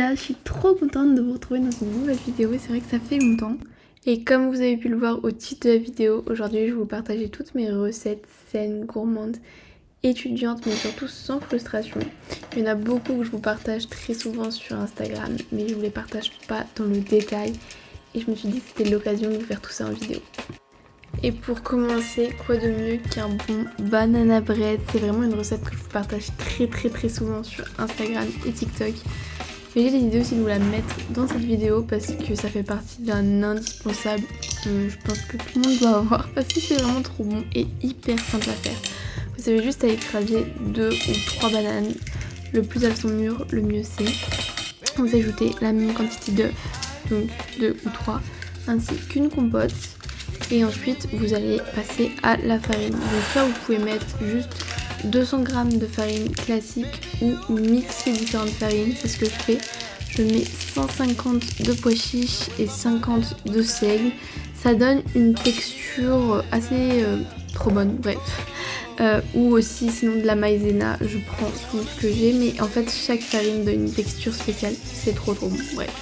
gars, je suis trop contente de vous retrouver dans une nouvelle vidéo, c'est vrai que ça fait longtemps. Et comme vous avez pu le voir au titre de la vidéo, aujourd'hui je vais vous partager toutes mes recettes saines, gourmandes, étudiantes, mais surtout sans frustration. Il y en a beaucoup que je vous partage très souvent sur Instagram, mais je vous les partage pas dans le détail. Et je me suis dit que c'était l'occasion de vous faire tout ça en vidéo. Et pour commencer, quoi de mieux qu'un bon banana bread? C'est vraiment une recette que je vous partage très souvent sur Instagram et TikTok. Mais j'ai décidé aussi de vous la mettre dans cette vidéo parce que ça fait partie d'un indispensable que je pense que tout le monde doit avoir parce que c'est vraiment trop bon et hyper simple à faire. Vous avez juste à écraser 2 ou 3 bananes. Le plus elles sont mûres, le mieux c'est. Vous ajoutez la même quantité d'œufs, donc 2 ou 3, ainsi qu'une compote. Et ensuite vous allez passer à la farine. Donc soit vous pouvez mettre juste 200 g de farine classique ou mixer différentes farines, c'est ce que je fais. Je mets 150 de pois chiches et 50 de seigle. Ça donne une texture assez trop bonne, bref. Ou aussi sinon de la maïzena, je prends tout ce que j'ai, mais en fait chaque farine donne une texture spéciale, c'est trop bon, bref.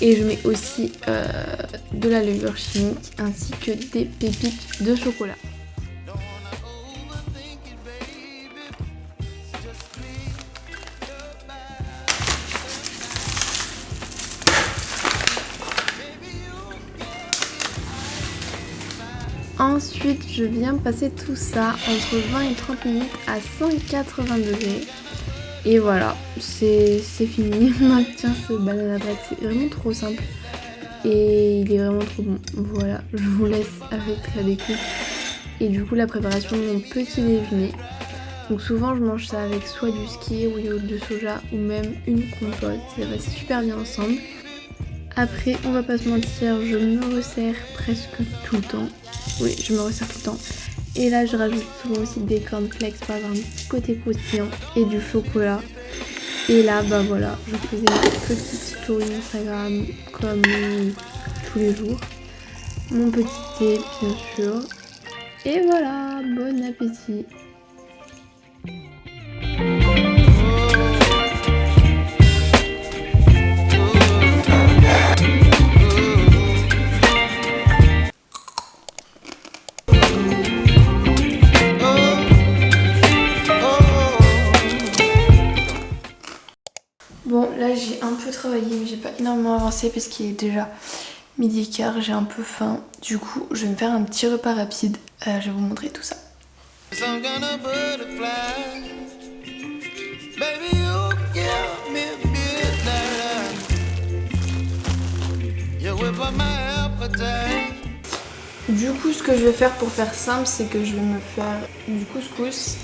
Et je mets aussi de la levure chimique ainsi que des pépites de chocolat. Ensuite, je viens passer tout ça entre 20 et 30 minutes à 180 degrés. Et voilà, c'est fini. On obtient ce banana bread, c'est vraiment trop simple. Et il est vraiment trop bon. Voilà, je vous laisse avec la découpe. Et du coup, la préparation de mon petit déjeuner. Donc souvent, je mange ça avec soit du skyr ou yaourt de soja ou même une compote. Ça va super bien ensemble. Après, on va pas se mentir, je me resserre presque tout le temps. Oui, je me resserre tout le temps. Et là, je rajoute souvent aussi des cornflakes pour avoir un petit côté croustillant et du chocolat. Et là, bah voilà, je faisais une petite story Instagram comme tous les jours. Mon petit thé, bien sûr. Et voilà, bon appétit. Bon, là j'ai un peu travaillé, mais j'ai pas énormément avancé parce qu'il est déjà 12h15, j'ai un peu faim. Du coup, je vais me faire un petit repas rapide. Je vais vous montrer tout ça. Du coup, ce que je vais faire pour faire simple, c'est que je vais me faire du couscous.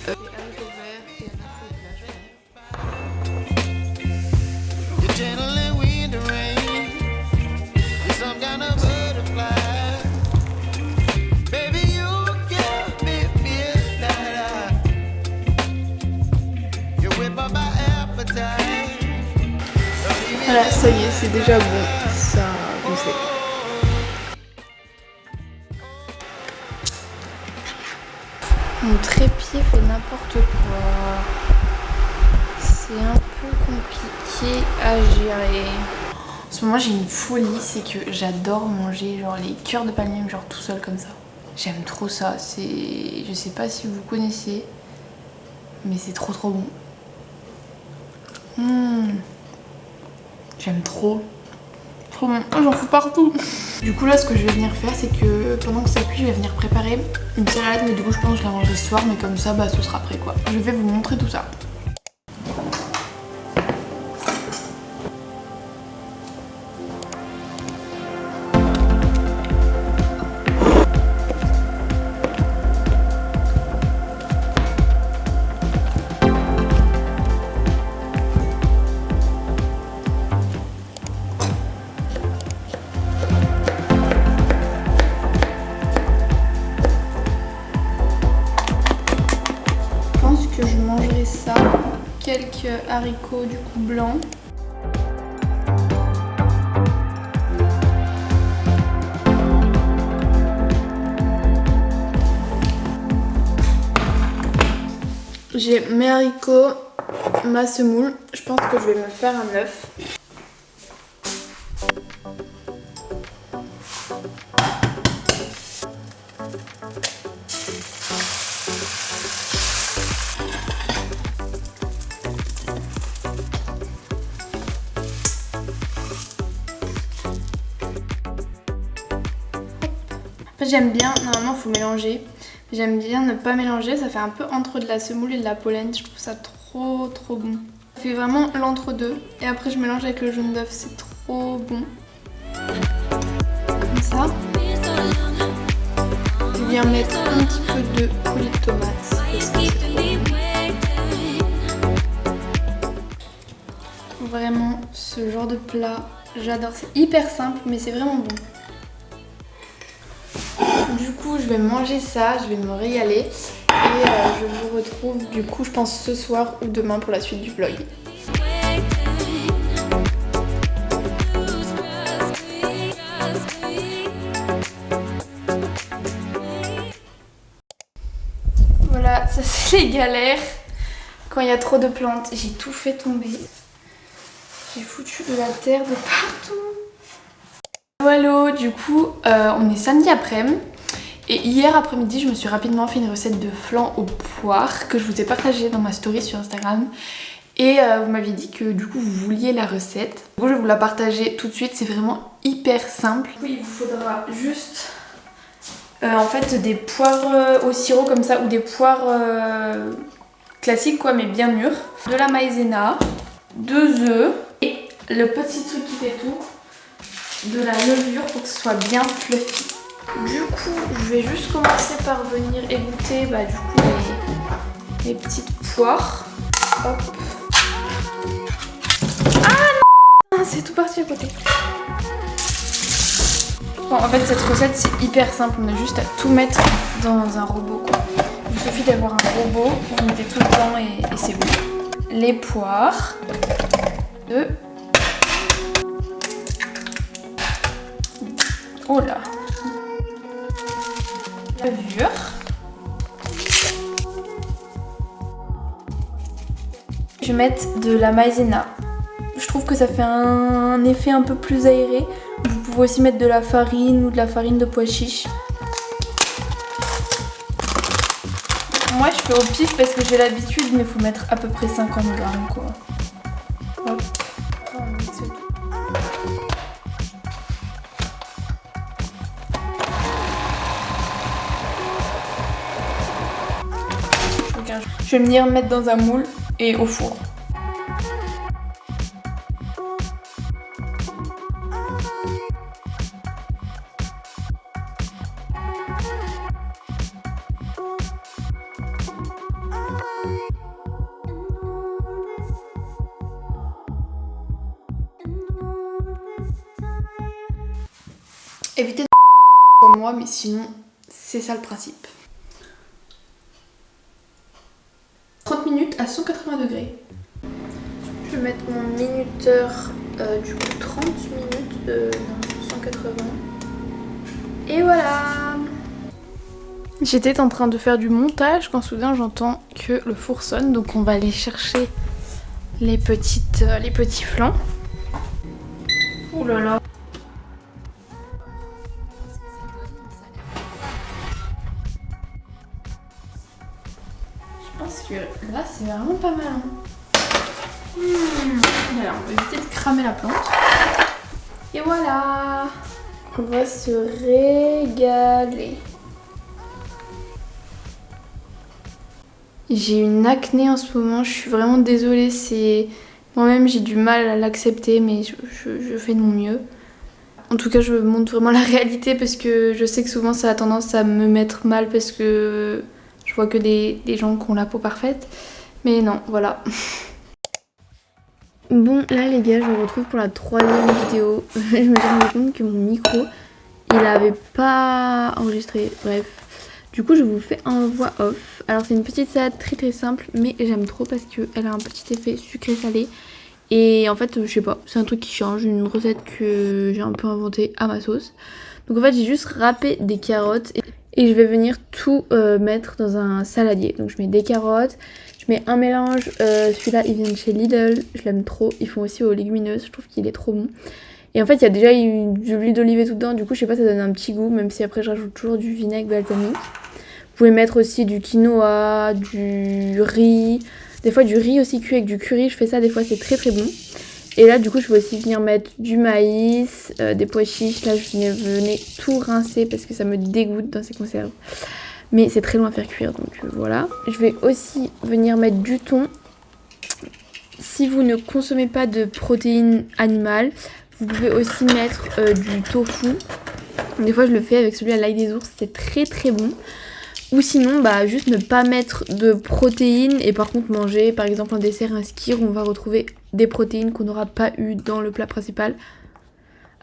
Voilà, ça y est, c'est déjà bon, ça a gonflé. Mon trépied fait n'importe quoi. C'est un peu compliqué à gérer. En ce moment, j'ai une folie, c'est que j'adore manger genre les cœurs de palmier, genre tout seul comme ça. J'aime trop ça, je sais pas si vous connaissez, mais c'est trop bon. J'aime trop. Trop bon. Oh, j'en fous partout. Du coup là, ce que je vais venir faire, c'est que pendant que ça cuit, je vais venir préparer une salade. Mais du coup, je pense que je la mangerai ce soir. Mais comme ça, bah ce sera prêt quoi. Je vais vous montrer tout ça. Je mangerai ça, quelques haricots du coup blancs. J'ai mes haricots, ma semoule. Je pense que je vais me faire un œuf. En fait j'aime bien, normalement il faut mélanger. J'aime bien ne pas mélanger, ça fait un peu entre de la semoule et de la pollen. Je trouve ça trop bon. Ça fait vraiment l'entre-deux. Et après je mélange avec le jaune d'œuf, c'est trop bon. Comme ça. Je viens mettre un petit peu de coulis de tomate. Vraiment, ce genre de plat, j'adore. C'est hyper simple, mais c'est vraiment bon. Du coup, je vais manger ça, je vais me régaler. Et je vous retrouve, du coup, je pense ce soir ou demain pour la suite du vlog. Voilà, ça c'est les galères. Quand il y a trop de plantes, j'ai tout fait tomber. J'ai foutu de la terre de partout. Voilà, du coup, on est samedi après-midi. Et hier après-midi, je me suis rapidement fait une recette de flan aux poires que je vous ai partagée dans ma story sur Instagram. Et vous m'aviez dit que du coup vous vouliez la recette. Du coup, je vais vous la partager tout de suite, c'est vraiment hyper simple. Oui, il vous faudra juste en fait des poires au sirop comme ça ou des poires classiques quoi mais bien mûres. De la maïzena, 2 œufs et le petit truc qui fait tout, de la levure pour que ce soit bien fluffy. Du coup, je vais juste commencer par venir égoutter du coup les petites poires. Hop. Ah non, c'est tout parti à côté. Bon, en fait, cette recette, c'est hyper simple. On a juste à tout mettre dans un robot, quoi. Il suffit d'avoir un robot, vous mettez tout dedans et c'est bon. Les poires. Oh là. Levure. Je vais mettre de la maïzena. Je trouve que ça fait un effet un peu plus aéré. Vous pouvez aussi mettre de la farine ou de la farine de pois chiche. Moi je fais au pif parce que j'ai l'habitude, mais il faut mettre à peu près 50 grammes quoi. Hop. On mixe tout. Je vais venir mettre dans un moule et au four. Évitez de comme moi, mais sinon c'est ça le principe. 30 minutes à 180 degrés. Je vais mettre mon minuteur du coup 30 minutes non, 180. Et voilà. J'étais en train de faire du montage quand soudain j'entends que le four sonne. Donc on va aller chercher les petits flancs. Ouh là là. Je pense que là c'est vraiment pas mal. Voilà, on va éviter de cramer la plante. Et voilà. On va se régaler. J'ai une acné en ce moment, je suis vraiment désolée. Moi-même j'ai du mal à l'accepter, mais je fais de mon mieux. En tout cas, je montre vraiment la réalité parce que je sais que souvent ça a tendance à me mettre mal parce que je vois que des gens qui ont la peau parfaite. Mais non, voilà. Bon, là les gars, je vous retrouve pour la 3e vidéo. Je me suis rendu compte que mon micro, il avait pas enregistré. Bref. Du coup, je vous fais un voix off. Alors, c'est une petite salade très simple, mais j'aime trop parce qu'elle a un petit effet sucré-salé. Et en fait, je sais pas, c'est un truc qui change, une recette que j'ai un peu inventée à ma sauce. Donc en fait, j'ai juste râpé des carottes et je vais venir tout mettre dans un saladier. Donc je mets des carottes, je mets un mélange, celui-là il vient de chez Lidl, je l'aime trop. Ils font aussi aux légumineuses, je trouve qu'il est trop bon. Et en fait, il y a déjà de l'huile d'olive et tout dedans, du coup, je sais pas, ça donne un petit goût, même si après je rajoute toujours du vinaigre balsamique. Vous pouvez mettre aussi du quinoa, du riz, des fois du riz aussi cuit avec du curry, je fais ça, des fois c'est très bon. Et là du coup je vais aussi venir mettre du maïs, des pois chiches. Là je venais tout rincer parce que ça me dégoûte dans ces conserves. Mais c'est très long à faire cuire donc voilà. Je vais aussi venir mettre du thon. Si vous ne consommez pas de protéines animales, vous pouvez aussi mettre du tofu. Des fois je le fais avec celui à l'ail des ours, c'est très très bon. Ou sinon juste ne pas mettre de protéines et par contre manger par exemple un dessert, un skyr où on va retrouver des protéines qu'on n'aura pas eu dans le plat principal.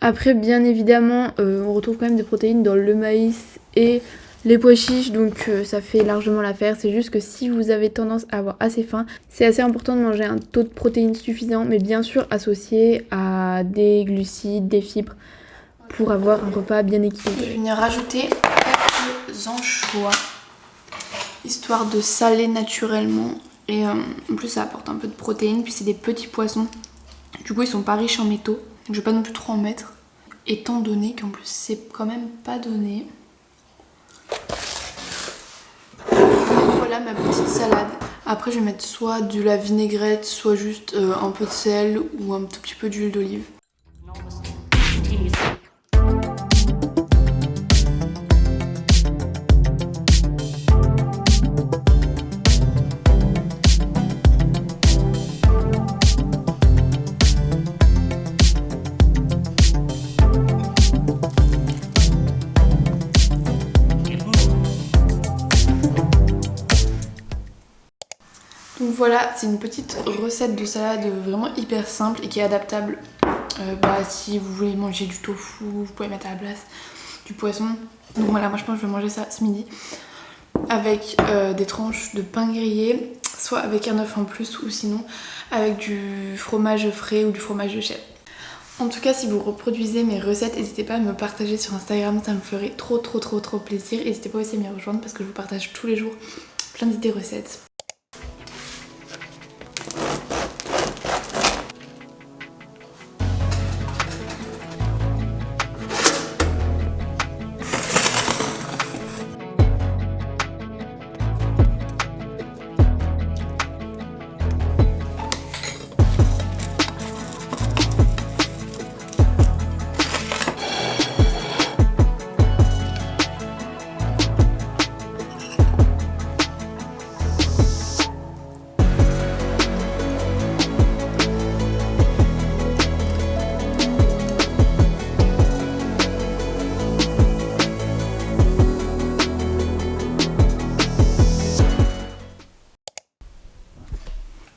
Après bien évidemment on retrouve quand même des protéines dans le maïs et les pois chiches, donc ça fait largement l'affaire. C'est juste que si vous avez tendance à avoir assez faim, c'est assez important de manger un taux de protéines suffisant, mais bien sûr associé à des glucides, des fibres, pour avoir un repas bien équilibré. Je vais venir rajouter quelques anchois, histoire de saler naturellement. Et en plus ça apporte un peu de protéines, puis c'est des petits poissons. Du coup ils sont pas riches en métaux, donc je vais pas non plus trop en mettre. Étant donné qu'en plus c'est quand même pas donné. Voilà ma petite salade. Après je vais mettre soit de la vinaigrette, soit juste un peu de sel ou un tout petit peu d'huile d'olive. Donc voilà, c'est une petite recette de salade vraiment hyper simple et qui est adaptable si vous voulez manger du tofu, vous pouvez mettre à la place du poisson. Donc voilà, moi je pense que je vais manger ça ce midi avec des tranches de pain grillé, soit avec un œuf en plus ou sinon avec du fromage frais ou du fromage de chèvre. En tout cas, si vous reproduisez mes recettes, n'hésitez pas à me partager sur Instagram, ça me ferait trop plaisir. N'hésitez pas aussi à m'y rejoindre parce que je vous partage tous les jours plein d'idées recettes.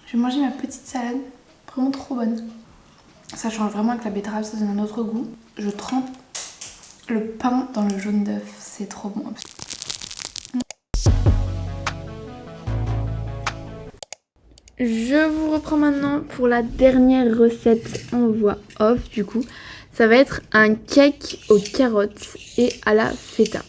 Je vais manger ma petite salade, vraiment trop bonne. Ça change vraiment avec la betterave, ça donne un autre goût. Je trempe le pain dans le jaune d'œuf, c'est trop bon. Je vous reprends maintenant pour la dernière recette en voix off du coup. Ça va être un cake aux carottes et à la feta.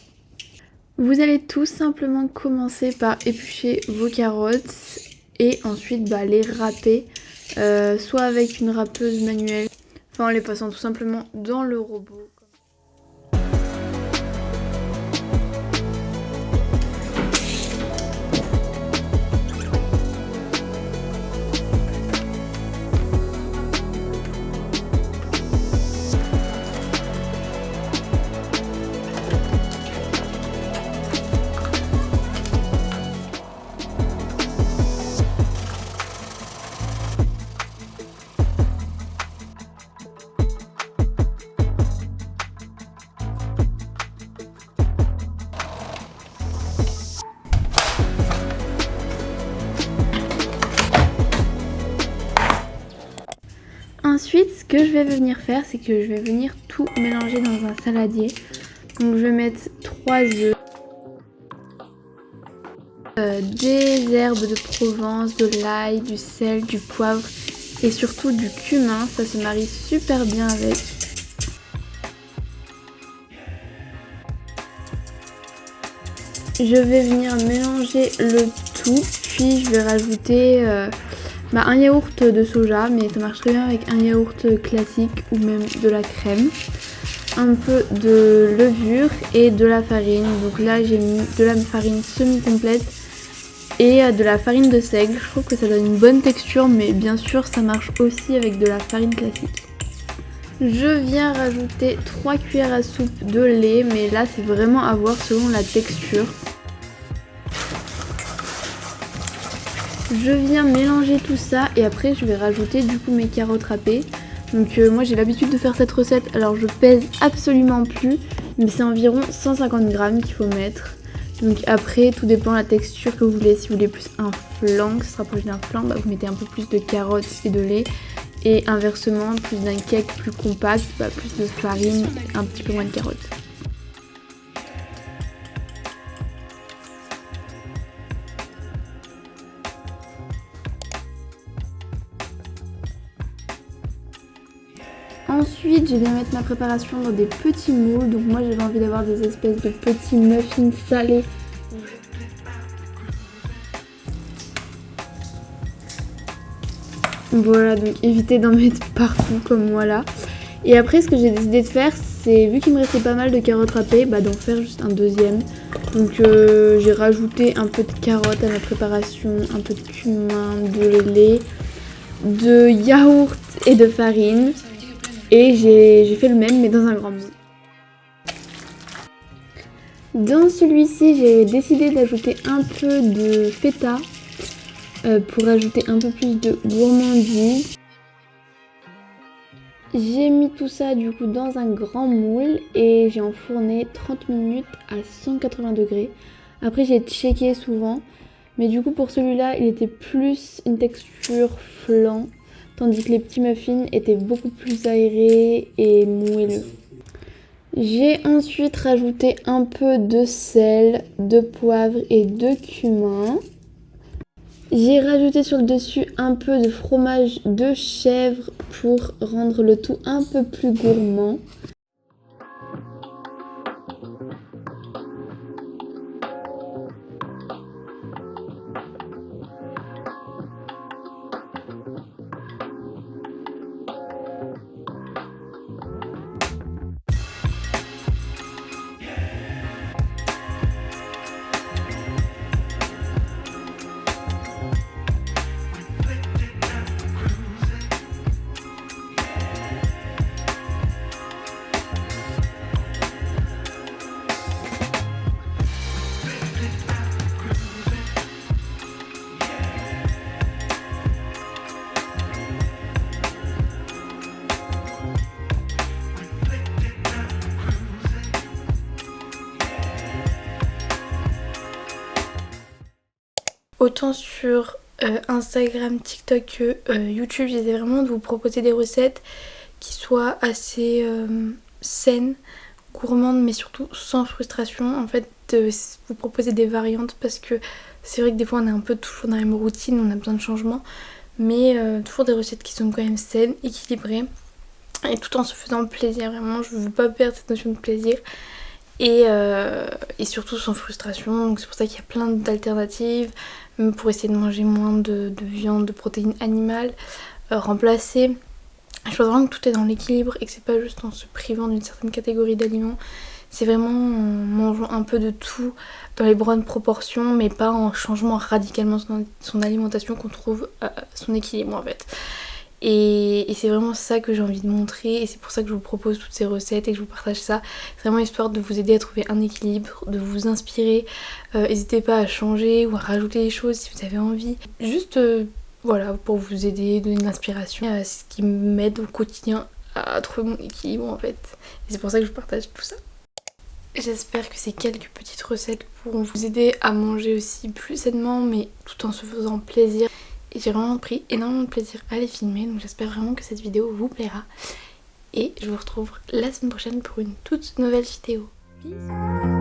Vous allez tout simplement commencer par éplucher vos carottes et ensuite les râper, soit avec une râpeuse manuelle, enfin en les passant tout simplement dans le robot. Ensuite, ce que je vais venir faire, c'est que je vais venir tout mélanger dans un saladier. Donc je vais mettre 3 œufs, des herbes de Provence, de l'ail, du sel, du poivre et surtout du cumin. Ça se marie super bien avec. Je vais venir mélanger le tout, puis je vais rajouter un yaourt de soja, mais ça marche très bien avec un yaourt classique ou même de la crème. Un peu de levure et de la farine. Donc là j'ai mis de la farine semi-complète et de la farine de seigle. Je trouve que ça donne une bonne texture, mais bien sûr ça marche aussi avec de la farine classique. Je viens rajouter 3 cuillères à soupe de lait, mais là c'est vraiment à voir selon la texture. Je viens mélanger tout ça et après je vais rajouter du coup mes carottes râpées. Donc moi j'ai l'habitude de faire cette recette, alors je pèse absolument plus, mais c'est environ 150 grammes qu'il faut mettre. Donc après tout dépend de la texture que vous voulez. Si vous voulez plus un flan, que se rapproche d'un flan, bah, vous mettez un peu plus de carottes et de lait. Et inversement, plus d'un cake plus compact, bah, plus de farine, un petit peu moins de carottes. Ensuite, je vais mettre ma préparation dans des petits moules. Donc moi j'avais envie d'avoir des espèces de petits muffins salés. Voilà, donc évitez d'en mettre partout comme moi là. Et après ce que j'ai décidé de faire, c'est vu qu'il me restait pas mal de carottes râpées, bah d'en faire juste un deuxième. Donc j'ai rajouté un peu de carottes à ma préparation, un peu de cumin, de lait, de yaourt et de farine. Et j'ai fait le même mais dans un grand moule. Dans celui-ci, j'ai décidé d'ajouter un peu de feta pour ajouter un peu plus de gourmandise. J'ai mis tout ça du coup dans un grand moule et j'ai enfourné 30 minutes à 180 degrés. Après j'ai checké souvent, mais du coup pour celui-là il était plus une texture flan, tandis que les petits muffins étaient beaucoup plus aérés et moelleux. J'ai ensuite rajouté un peu de sel, de poivre et de cumin. J'ai rajouté sur le dessus un peu de fromage de chèvre pour rendre le tout un peu plus gourmand. Autant sur Instagram, TikTok que YouTube, j'essaie vraiment de vous proposer des recettes qui soient assez saines, gourmandes, mais surtout sans frustration. En fait, vous proposer des variantes parce que c'est vrai que des fois on est un peu toujours dans la même routine, on a besoin de changement, mais toujours des recettes qui sont quand même saines, équilibrées, et tout en se faisant plaisir. Vraiment, je ne veux pas perdre cette notion de plaisir. Et surtout sans frustration, donc c'est pour ça qu'il y a plein d'alternatives, même pour essayer de manger moins de viande, de protéines animales, remplacer. Je pense vraiment que tout est dans l'équilibre et que c'est pas juste en se privant d'une certaine catégorie d'aliments, c'est vraiment en mangeant un peu de tout dans les bonnes proportions, mais pas en changeant radicalement son alimentation qu'on trouve son équilibre en fait. Et c'est vraiment ça que j'ai envie de montrer et c'est pour ça que je vous propose toutes ces recettes et que je vous partage ça. C'est vraiment histoire de vous aider à trouver un équilibre, de vous inspirer. N'hésitez pas à changer ou à rajouter des choses si vous avez envie. Juste voilà, pour vous aider, donner de l'inspiration. C'est ce qui m'aide au quotidien à trouver mon équilibre en fait. Et c'est pour ça que je vous partage tout ça. J'espère que ces quelques petites recettes pourront vous aider à manger aussi plus sainement mais tout en se faisant plaisir. Et j'ai vraiment pris énormément de plaisir à les filmer, donc j'espère vraiment que cette vidéo vous plaira. Et je vous retrouve la semaine prochaine pour une toute nouvelle vidéo. Peace.